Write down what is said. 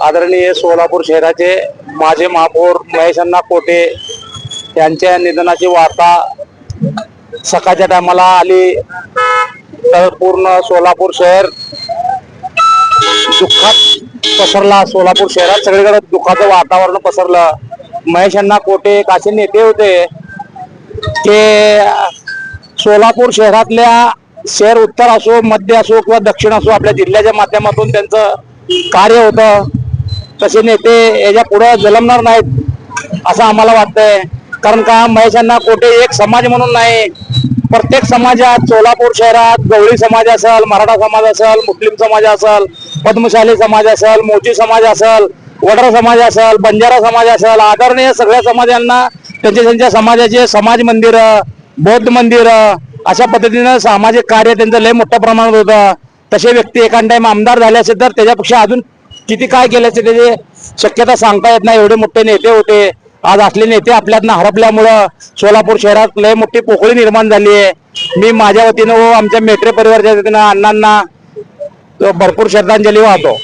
आदरणीय सोलापूर शहराचे माजी महापौर महेश कोटे यांच्या निधनाची वार्ता सकाळच्या टायमाला आली तर पूर्ण सोलापूर शहर दुःखात पसरला। सोलापूर शहरात सगळीकडे दुःखाचं वातावरण पसरलं। महेश कोटे एक असे नेते होते ते सोलापूर शहरातल्या शहर उत्तर असो, मध्य असो किंवा दक्षिण असो, आपल्या जिल्ह्याच्या माध्यमातून त्यांचं कार्य होतं। तसे नेते याच्या पुढे जन्मणार नाहीत असं आम्हाला वाटतंय। कारण का महेश कोटे एक समाज म्हणून नाही, प्रत्येक समाजात सोलापूर शहरात गवळी समाज असेल, मराठा समाज असेल, मुस्लिम समाज असेल, पद्मशाली समाज असेल, मोची समाज असेल, वडर समाज असेल, बंजारा समाज असेल, आदरणीय सगळ्या समाजांना त्यांच्या समाजाचे समाज मंदिर, बौद्ध मंदिर अशा पद्धतीनं सामाजिक कार्य त्यांचं लय मोठ्या प्रमाणात होतं। तसे व्यक्ती एखाद टाइम आमदार झाले असेल तर त्याच्यापेक्षा अजून किती काय केल्याचे त्याची शक्यता सांगता येत नाही। एवढे मोठे नेते होते। आज असले नेते आपल्यातनं हरपल्यामुळं सोलापूर शहरात लय मोठी पोकळी निर्माण झाली आहे। मी माझ्या वतीनं व आमच्या मेत्रे परिवाराच्या वतीनं अण्णांना भरपूर श्रद्धांजली वाहतो।